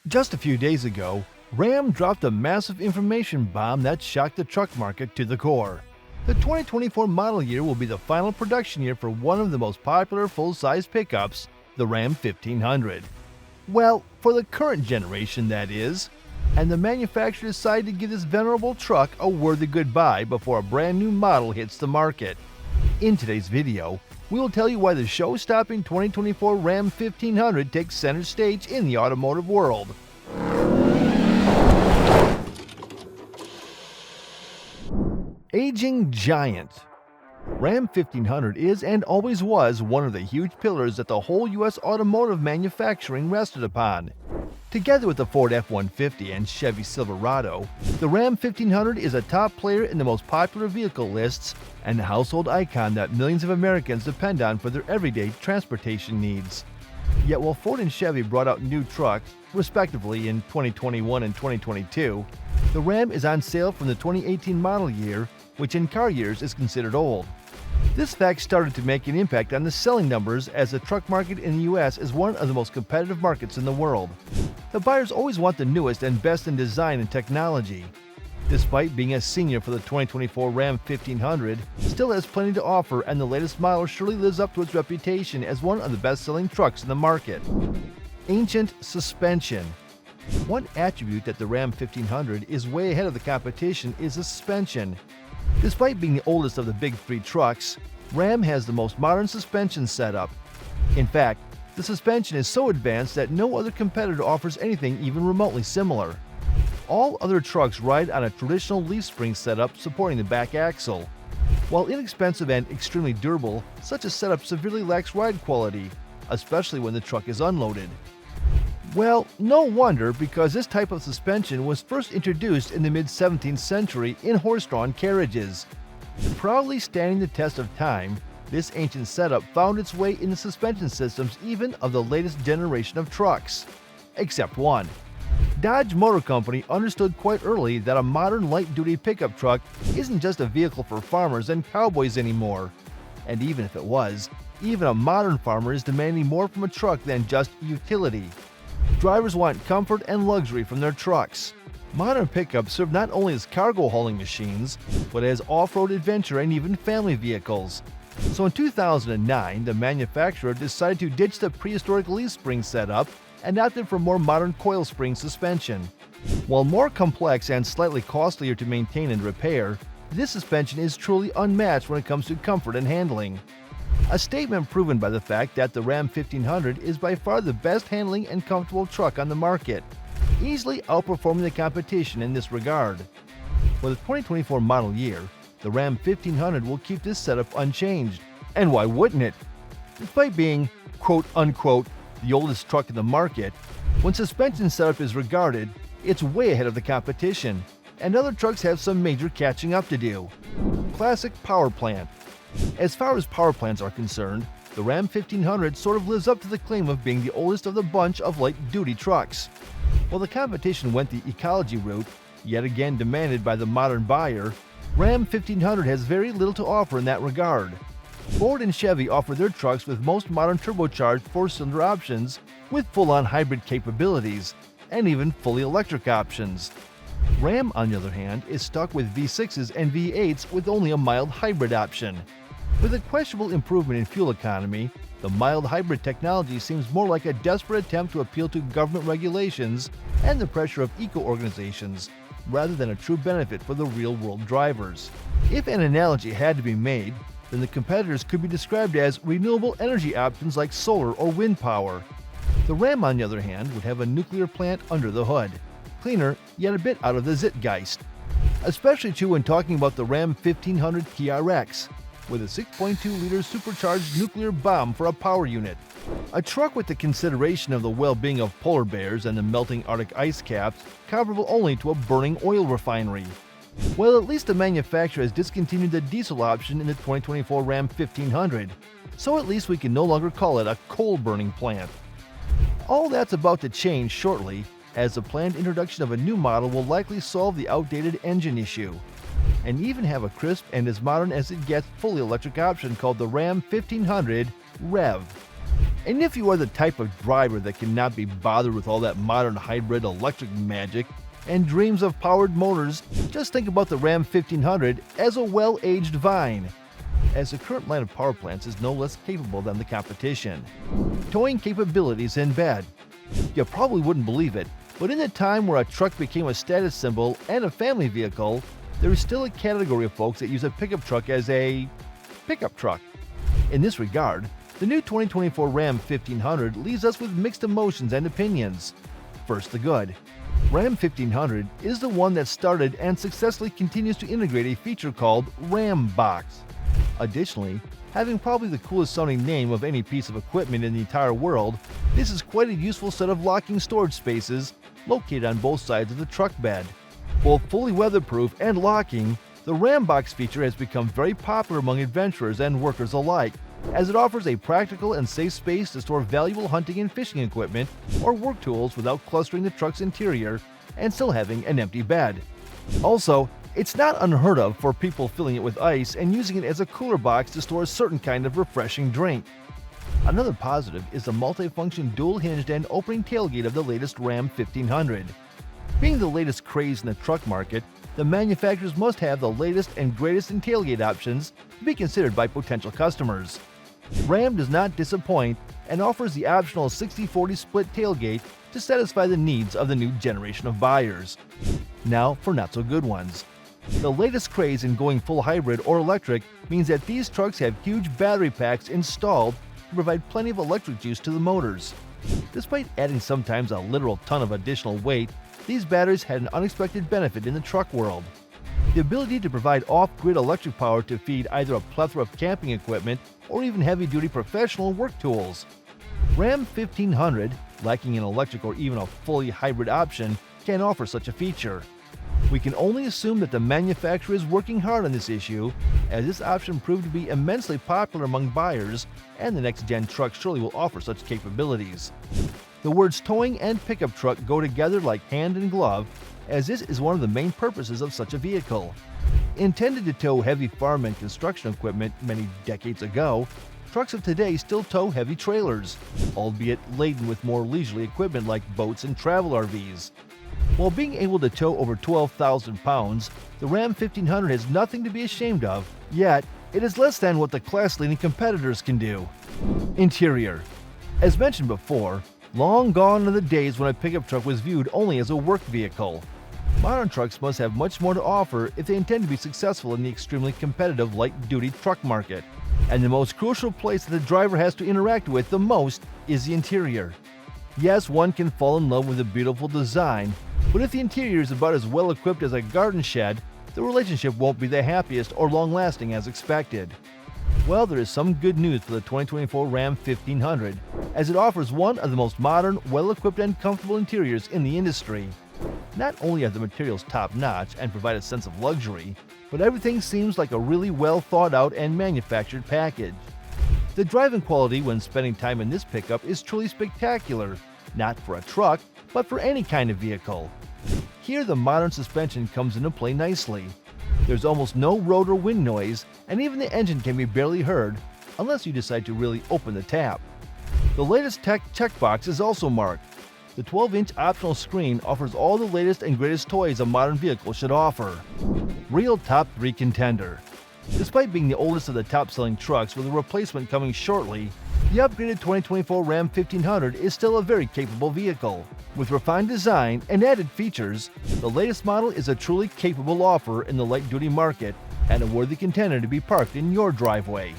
Just a few days ago, Ram dropped a massive information bomb that shocked the truck market to the core. The 2024 model year will be the final production year for one of the most popular full-size pickups, the Ram 1500. Well, for the current generation, that is. And the manufacturer decided to give this venerable truck a worthy goodbye before a brand new model hits the market. In today's video, we will tell you why the show-stopping 2024 Ram 1500 takes center stage in the automotive world. Aging giant. Ram 1500 is and always was one of the huge pillars that the whole U.S. automotive manufacturing rested upon. Together with the Ford F-150 and Chevy Silverado, the Ram 1500 is a top player in the most popular vehicle lists and a household icon that millions of Americans depend on for their everyday transportation needs. Yet while Ford and Chevy brought out new trucks, respectively in 2021 and 2022, the Ram is on sale from the 2018 model year, which in car years is considered old. This fact started to make an impact on the selling numbers as the truck market in the US is one of the most competitive markets in the world. The buyers always want the newest and best in design and technology. Despite being a senior for the 2024 Ram 1500, still has plenty to offer, and the latest model surely lives up to its reputation as one of the best-selling trucks in the market. Ancient suspension. One attribute that the Ram 1500 is way ahead of the competition is the suspension. Despite being the oldest of the big three trucks, Ram has the most modern suspension setup. In fact, the suspension is so advanced that no other competitor offers anything even remotely similar. All other trucks ride on a traditional leaf spring setup supporting the back axle. While inexpensive and extremely durable, such a setup severely lacks ride quality, especially when the truck is unloaded. Well, no wonder, because this type of suspension was first introduced in the mid-17th century in horse-drawn carriages. Proudly standing the test of time, this ancient setup found its way in the suspension systems even of the latest generation of trucks. Except one. Dodge Motor Company understood quite early that a modern light-duty pickup truck isn't just a vehicle for farmers and cowboys anymore. And even if it was, even a modern farmer is demanding more from a truck than just utility. Drivers want comfort and luxury from their trucks. Modern pickups serve not only as cargo hauling machines, but as off-road adventure and even family vehicles. So in 2009, the manufacturer decided to ditch the prehistoric leaf spring setup and opted for more modern coil spring suspension. While more complex and slightly costlier to maintain and repair, this suspension is truly unmatched when it comes to comfort and handling. A statement proven by the fact that the Ram 1500 is by far the best handling and comfortable truck on the market, easily outperforming the competition in this regard. For the 2024 model year, the Ram 1500 will keep this setup unchanged. And why wouldn't it? Despite being, quote-unquote, the oldest truck in the market, when suspension setup is regarded, it's way ahead of the competition, and other trucks have some major catching up to do. Classic power plant. As far as power plants are concerned, the Ram 1500 sort of lives up to the claim of being the oldest of the bunch of light-duty trucks. While the competition went the ecology route, yet again demanded by the modern buyer, Ram 1500 has very little to offer in that regard. Ford and Chevy offer their trucks with most modern turbocharged four-cylinder options with full-on hybrid capabilities, and even fully electric options. Ram, on the other hand, is stuck with V6s and V8s with only a mild hybrid option. With a questionable improvement in fuel economy, the mild hybrid technology seems more like a desperate attempt to appeal to government regulations and the pressure of eco-organizations, rather than a true benefit for the real-world drivers. If an analogy had to be made, then the competitors could be described as renewable energy options like solar or wind power. The Ram, on the other hand, would have a nuclear plant under the hood. Cleaner, yet a bit out of the Zeitgeist. Especially true when talking about the Ram 1500 TRX, with a 6.2-liter supercharged nuclear bomb for a power unit. A truck with the consideration of the well-being of polar bears and the melting Arctic ice caps, comparable only to a burning oil refinery. Well, at least the manufacturer has discontinued the diesel option in the 2024 Ram 1500, so at least we can no longer call it a coal-burning plant. All that's about to change shortly, as the planned introduction of a new model will likely solve the outdated engine issue, and even have a crisp and as modern as it gets fully electric option called the Ram 1500 REV. And if you are the type of driver that cannot be bothered with all that modern hybrid electric magic and dreams of powered motors, just think about the Ram 1500 as a well-aged vine, as the current line of power plants is no less capable than the competition. Towing capabilities in bed. You probably wouldn't believe it, but in the time where a truck became a status symbol and a family vehicle, there is still a category of folks that use a pickup truck as a pickup truck. In this regard, the new 2024 Ram 1500 leaves us with mixed emotions and opinions. First, the good. Ram 1500 is the one that started and successfully continues to integrate a feature called Ram Box. Additionally, having probably the coolest sounding name of any piece of equipment in the entire world, this is quite a useful set of locking storage spaces located on both sides of the truck bed. Both fully weatherproof and locking, the Ram Box feature has become very popular among adventurers and workers alike, as it offers a practical and safe space to store valuable hunting and fishing equipment or work tools without clustering the truck's interior and still having an empty bed. Also, it's not unheard of for people filling it with ice and using it as a cooler box to store a certain kind of refreshing drink. Another positive is the multifunction dual-hinged and opening tailgate of the latest Ram 1500. Being the latest craze in the truck market, the manufacturers must have the latest and greatest in tailgate options to be considered by potential customers. Ram does not disappoint and offers the optional 60/40 split tailgate to satisfy the needs of the new generation of buyers. Now for not so good ones. The latest craze in going full hybrid or electric means that these trucks have huge battery packs installed to provide plenty of electric juice to the motors. Despite adding sometimes a literal ton of additional weight, these batteries had an unexpected benefit in the truck world: the ability to provide off-grid electric power to feed either a plethora of camping equipment or even heavy-duty professional work tools. Ram 1500, lacking an electric or even a fully hybrid option, can offer such a feature. We can only assume that the manufacturer is working hard on this issue, as this option proved to be immensely popular among buyers, and the next-gen truck surely will offer such capabilities. The words towing and pickup truck go together like hand and glove, as this is one of the main purposes of such a vehicle. Intended to tow heavy farm and construction equipment many decades ago, trucks of today still tow heavy trailers, albeit laden with more leisurely equipment like boats and travel RVs. While being able to tow over 12,000 pounds, the Ram 1500 has nothing to be ashamed of, yet it is less than what the class-leading competitors can do. Interior. As mentioned before, long gone are the days when a pickup truck was viewed only as a work vehicle. Modern trucks must have much more to offer if they intend to be successful in the extremely competitive light-duty truck market. And the most crucial place that the driver has to interact with the most is the interior. Yes, one can fall in love with a beautiful design, but if the interior is about as well equipped as a garden shed, the relationship won't be the happiest or long-lasting as expected. Well, there is some good news for the 2024 Ram 1500, as it offers one of the most modern, well-equipped and comfortable interiors in the industry. Not only are the materials top-notch and provide a sense of luxury, but everything seems like a really well thought-out and manufactured package. The driving quality when spending time in this pickup is truly spectacular, not for a truck, but for any kind of vehicle. Here the modern suspension comes into play nicely. There's almost no road or wind noise, and even the engine can be barely heard, unless you decide to really open the tap. The latest tech checkbox is also marked. The 12-inch optional screen offers all the latest and greatest toys a modern vehicle should offer. Real top 3 contender. Despite being the oldest of the top-selling trucks with a replacement coming shortly, the upgraded 2024 Ram 1500 is still a very capable vehicle. With refined design and added features, the latest model is a truly capable offer in the light-duty market and a worthy contender to be parked in your driveway.